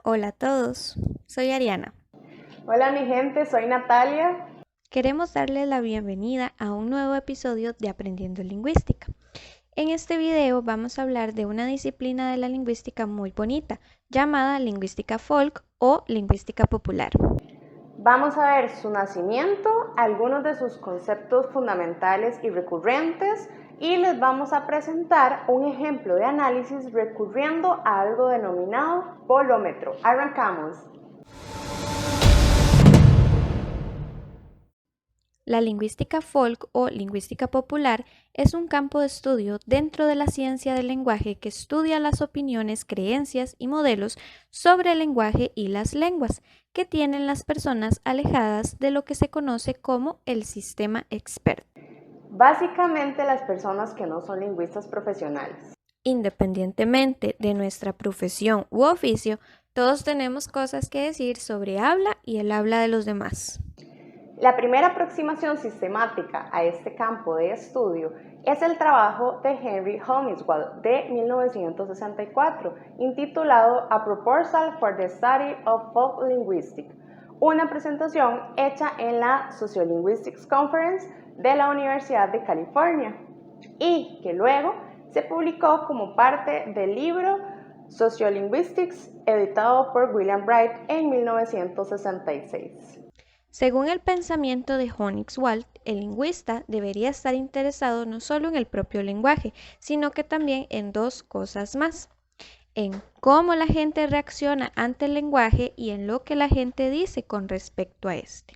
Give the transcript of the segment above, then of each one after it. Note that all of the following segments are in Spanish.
Hola a todos, soy Ariana. Hola mi gente, soy Natalia. Queremos darles la bienvenida a un nuevo episodio de Aprendiendo Lingüística. En este video vamos a hablar de una disciplina de la lingüística muy bonita, llamada lingüística folk o lingüística popular. Vamos a ver su nacimiento, algunos de sus conceptos fundamentales y recurrentes y les vamos a presentar un ejemplo de análisis recurriendo a algo denominado bolómetro. Arrancamos. La lingüística folk o lingüística popular es un campo de estudio dentro de la ciencia del lenguaje que estudia las opiniones, creencias y modelos sobre el lenguaje y las lenguas que tienen las personas alejadas de lo que se conoce como el sistema experto. Básicamente las personas que no son lingüistas profesionales. Independientemente de nuestra profesión u oficio, todos tenemos cosas que decir sobre habla y el habla de los demás. La primera aproximación sistemática a este campo de estudio es el trabajo de Henry Honeywell de 1964, intitulado A Proposal for the Study of Folk Linguistics, una presentación hecha en la Sociolinguistics Conference de la Universidad de California, y que luego se publicó como parte del libro Sociolinguistics, editado por William Bright en 1966. Según el pensamiento de Honeywell, el lingüista debería estar interesado no solo en el propio lenguaje, sino que también en dos cosas más: en cómo la gente reacciona ante el lenguaje y en lo que la gente dice con respecto a este.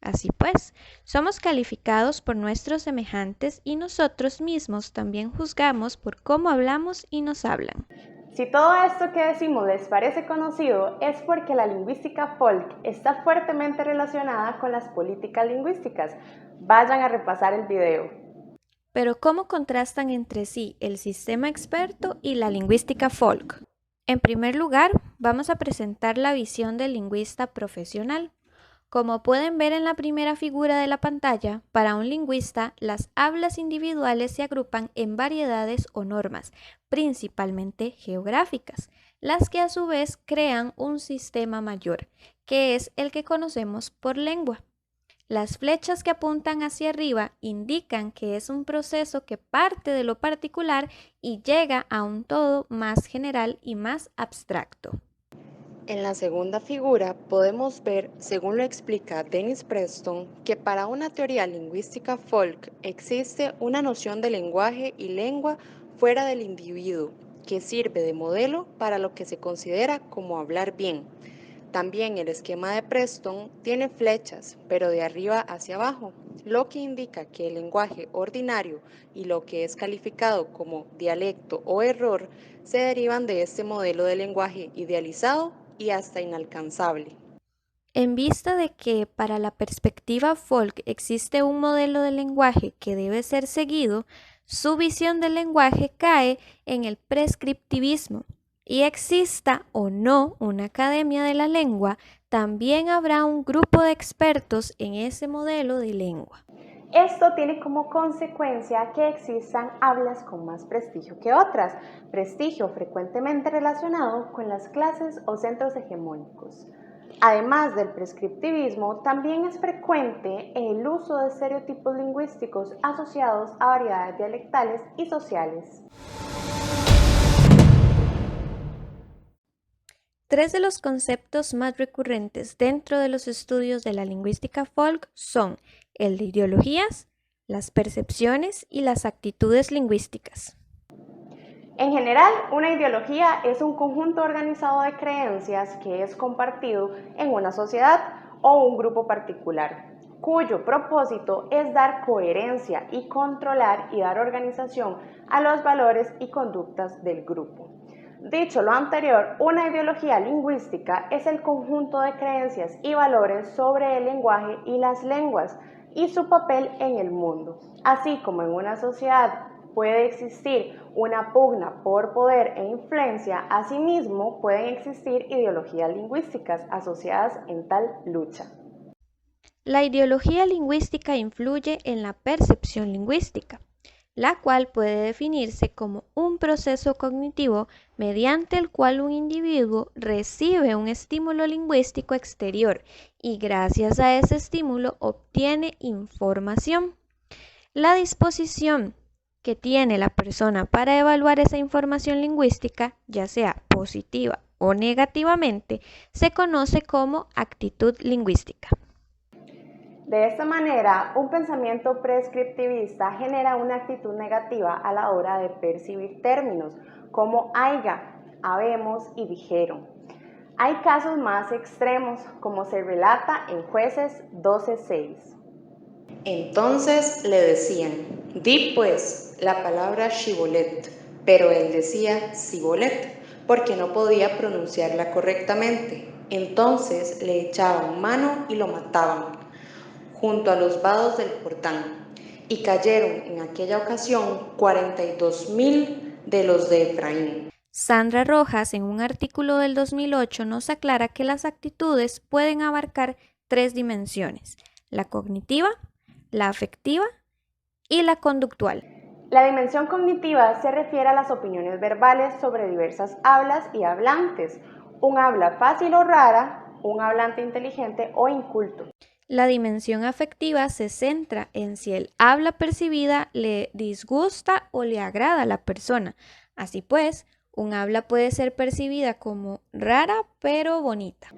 Así pues, somos calificados por nuestros semejantes y nosotros mismos también juzgamos por cómo hablamos y nos hablan. Si todo esto que decimos les parece conocido, es porque la lingüística folk está fuertemente relacionada con las políticas lingüísticas. Vayan a repasar el video. Pero ¿cómo contrastan entre sí el sistema experto y la lingüística folk? En primer lugar, vamos a presentar la visión del lingüista profesional. Como pueden ver en la primera figura de la pantalla, para un lingüista, las hablas individuales se agrupan en variedades o normas, principalmente geográficas, las que a su vez crean un sistema mayor, que es el que conocemos por lengua. Las flechas que apuntan hacia arriba indican que es un proceso que parte de lo particular y llega a un todo más general y más abstracto. En la segunda figura podemos ver, según lo explica Dennis Preston, que para una teoría lingüística folk existe una noción de lenguaje y lengua fuera del individuo, que sirve de modelo para lo que se considera como hablar bien. También el esquema de Preston tiene flechas, pero de arriba hacia abajo, lo que indica que el lenguaje ordinario y lo que es calificado como dialecto o error se derivan de este modelo de lenguaje idealizado y hasta inalcanzable. En vista de que para la perspectiva folk existe un modelo de lenguaje que debe ser seguido, su visión del lenguaje cae en el prescriptivismo. Y exista o no una academia de la lengua, también habrá un grupo de expertos en ese modelo de lengua. Esto tiene como consecuencia que existan hablas con más prestigio que otras, prestigio frecuentemente relacionado con las clases o centros hegemónicos. Además del prescriptivismo, también es frecuente el uso de estereotipos lingüísticos asociados a variedades dialectales y sociales. Tres de los conceptos más recurrentes dentro de los estudios de la lingüística folk son el de ideologías, las percepciones y las actitudes lingüísticas. En general, una ideología es un conjunto organizado de creencias que es compartido en una sociedad o un grupo particular, cuyo propósito es dar coherencia y controlar y dar organización a los valores y conductas del grupo. Dicho lo anterior, una ideología lingüística es el conjunto de creencias y valores sobre el lenguaje y las lenguas y su papel en el mundo, así como en una sociedad puede existir una pugna por poder e influencia, asimismo pueden existir ideologías lingüísticas asociadas en tal lucha. La ideología lingüística influye en la percepción lingüística. la cual puede definirse como un proceso cognitivo mediante el cual un individuo recibe un estímulo lingüístico exterior y gracias a ese estímulo obtiene información. La disposición que tiene la persona para evaluar esa información lingüística, ya sea positiva o negativamente, se conoce como actitud lingüística. De esta manera, un pensamiento prescriptivista genera una actitud negativa a la hora de percibir términos como haiga, habemos y dijeron. Hay casos más extremos, como se relata en Jueces 12:6. Entonces le decían, di pues la palabra Shibolet, pero él decía Sibolet, porque no podía pronunciarla correctamente. Entonces le echaban mano y lo mataban junto a los vados del Jordán, y cayeron en aquella ocasión 42,000 de los de Efraín. Sandra Rojas, en un artículo del 2008, nos aclara que las actitudes pueden abarcar 3 dimensiones: la cognitiva, la afectiva y la conductual. La dimensión cognitiva se refiere a las opiniones verbales sobre diversas hablas y hablantes, un habla fácil o rara, un hablante inteligente o inculto. La dimensión afectiva se centra en si el habla percibida le disgusta o le agrada a la persona. Así pues, un habla puede ser percibida como rara pero bonita.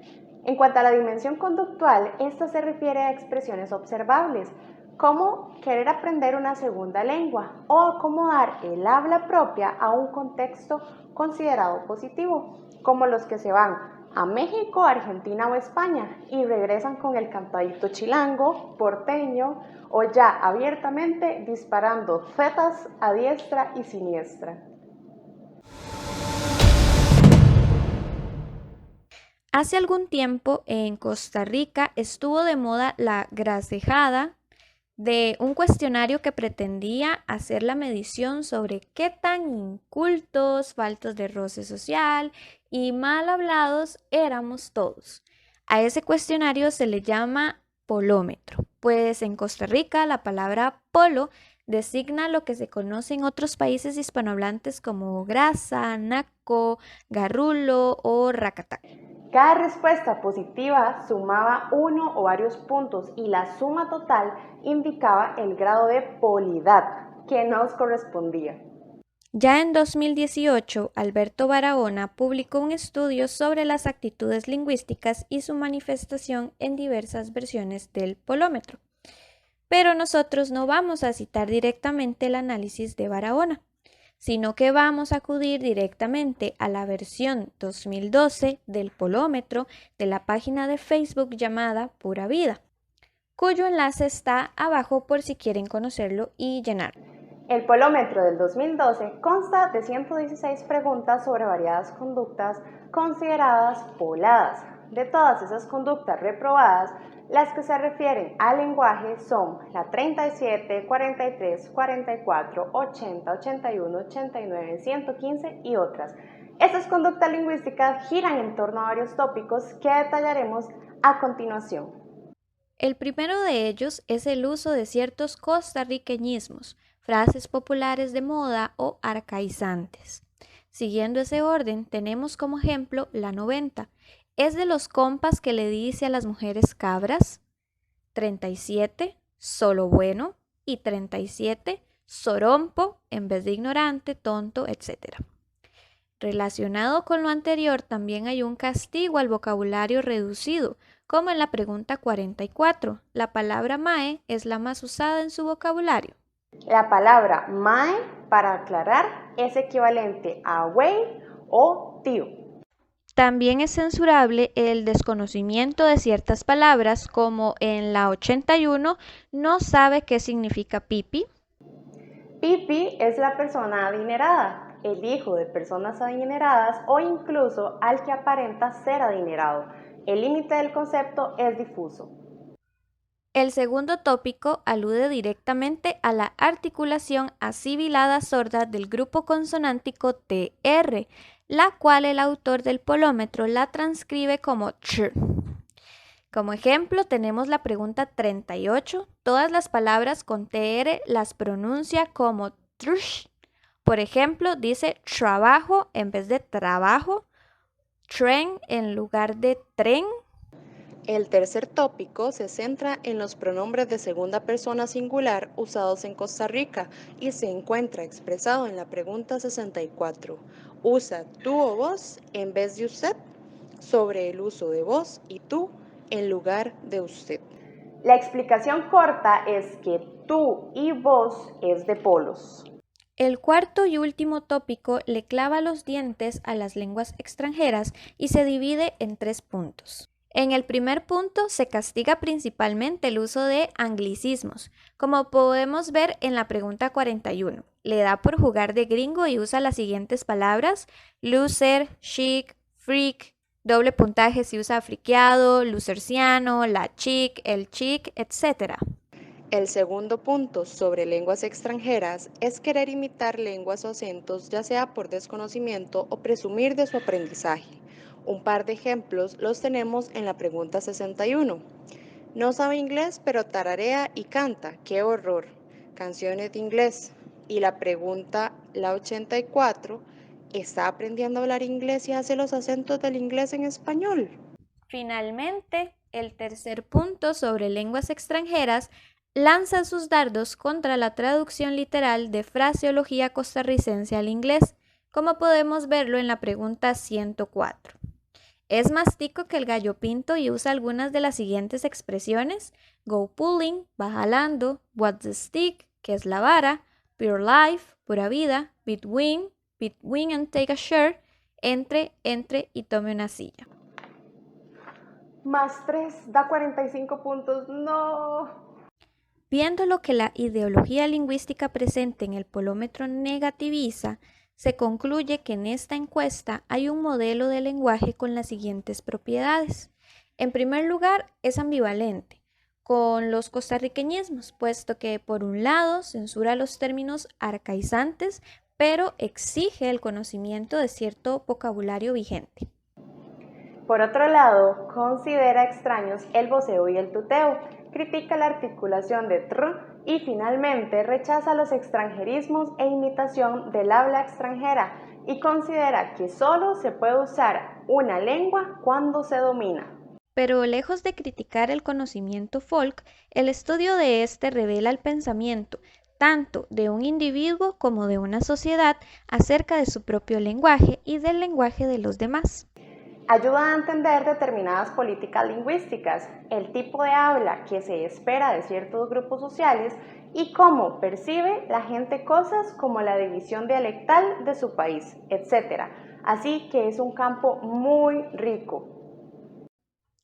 En cuanto a la dimensión conductual, esta se refiere a expresiones observables, como querer aprender una segunda lengua o acomodar el habla propia a un contexto considerado positivo, como los que se van a México, Argentina o España y regresan con el cantadito chilango, porteño o ya abiertamente disparando zetas a diestra y siniestra. Hace algún tiempo en Costa Rica estuvo de moda la gracejada de un cuestionario que pretendía hacer la medición sobre qué tan incultos, faltos de roce social y mal hablados éramos todos. A ese cuestionario se le llama polómetro, pues en Costa Rica la palabra polo designa lo que se conoce en otros países hispanohablantes como grasa, naco, garrulo o racatac. Cada respuesta positiva sumaba uno o varios puntos y la suma total indicaba el grado de polidad que nos correspondía. Ya en 2018, Alberto Barahona publicó un estudio sobre las actitudes lingüísticas y su manifestación en diversas versiones del polómetro. Pero nosotros no vamos a citar directamente el análisis de Barahona, sino que vamos a acudir directamente a la versión 2012 del polómetro de la página de Facebook llamada Pura Vida, cuyo enlace está abajo por si quieren conocerlo y llenarlo. El polómetro del 2012 consta de 116 preguntas sobre variadas conductas consideradas poladas. De todas esas conductas reprobadas, las que se refieren al lenguaje son la 37, 43, 44, 80, 81, 89, 115 y otras. Estas conductas lingüísticas giran en torno a varios tópicos que detallaremos a continuación. El primero de ellos es el uso de ciertos costarriqueñismos, frases populares de moda o arcaizantes. Siguiendo ese orden, tenemos como ejemplo la 90. Es de los compas que le dice a las mujeres cabras. 37, solo bueno. Y 37, sorompo en vez de ignorante, tonto, etc. Relacionado con lo anterior, también hay un castigo al vocabulario reducido, como en la pregunta 44. La palabra mae es la más usada en su vocabulario. La palabra mae, para aclarar, es equivalente a güey o tío. También es censurable el desconocimiento de ciertas palabras, como en la 81, no sabe qué significa pipi. Pipi es la persona adinerada, el hijo de personas adineradas o incluso al que aparenta ser adinerado. El límite del concepto es difuso. El segundo tópico alude directamente a la articulación asibilada sorda del grupo consonántico TR, la cual el autor del polómetro la transcribe como ch. Como ejemplo tenemos la pregunta 38. Todas las palabras con TR las pronuncia como trush. Por ejemplo, dice trabajo en vez de trabajo, tren en lugar de tren. El tercer tópico se centra en los pronombres de segunda persona singular usados en Costa Rica y se encuentra expresado en la pregunta 64. Usa tú o vos en vez de usted, sobre el uso de vos y tú en lugar de usted. La explicación corta es que tú y vos es de polos. El cuarto y último tópico le clava los dientes a las lenguas extranjeras y se divide en 3 puntos. En el primer punto se castiga principalmente el uso de anglicismos, como podemos ver en la pregunta 41. Le da por jugar de gringo y usa las siguientes palabras: loser, chic, freak, doble puntaje si usa friqueado, loserciano, la chic, el chic, etc. El segundo punto sobre lenguas extranjeras es querer imitar lenguas o acentos, ya sea por desconocimiento o presumir de su aprendizaje. Un par de ejemplos los tenemos en la pregunta 61. No sabe inglés, pero tararea y canta. ¡Qué horror! Canciones de inglés. Y la pregunta, la 84, ¿está aprendiendo a hablar inglés y hace los acentos del inglés en español? Finalmente, el tercer punto sobre lenguas extranjeras lanza sus dardos contra la traducción literal de fraseología costarricense al inglés, como podemos verlo en la pregunta 104. Es más tico que el gallo pinto y usa algunas de las siguientes expresiones: go pulling, va jalando, what's the stick, que es la vara, pure life, pura vida, between and take a share, entre y tome una silla. Más 3 da 45 puntos, no. Viendo lo que la ideología lingüística presente en el polómetro negativiza, se concluye que en esta encuesta hay un modelo de lenguaje con las siguientes propiedades. En primer lugar, es ambivalente con los costarriqueñismos, puesto que por un lado censura los términos arcaizantes, pero exige el conocimiento de cierto vocabulario vigente. Por otro lado, considera extraños el voceo y el tuteo, critica la articulación de tr y finalmente rechaza los extranjerismos e imitación del habla extranjera y considera que solo se puede usar una lengua cuando se domina. Pero lejos de criticar el conocimiento folk, el estudio de este revela el pensamiento tanto de un individuo como de una sociedad acerca de su propio lenguaje y del lenguaje de los demás. Ayuda a entender determinadas políticas lingüísticas, el tipo de habla que se espera de ciertos grupos sociales y cómo percibe la gente cosas como la división dialectal de su país, etc. Así que es un campo muy rico.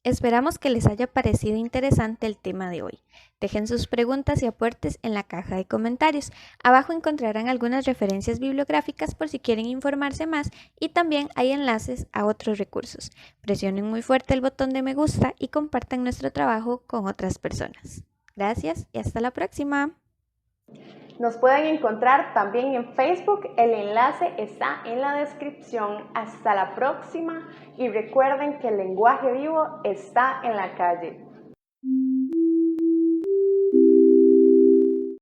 Esperamos que les haya parecido interesante el tema de hoy. Dejen sus preguntas y aportes en la caja de comentarios. Abajo encontrarán algunas referencias bibliográficas por si quieren informarse más y también hay enlaces a otros recursos. Presionen muy fuerte el botón de me gusta y compartan nuestro trabajo con otras personas. Gracias y hasta la próxima. Nos pueden encontrar también en Facebook, el enlace está en la descripción. Hasta la próxima y recuerden que el lenguaje vivo está en la calle.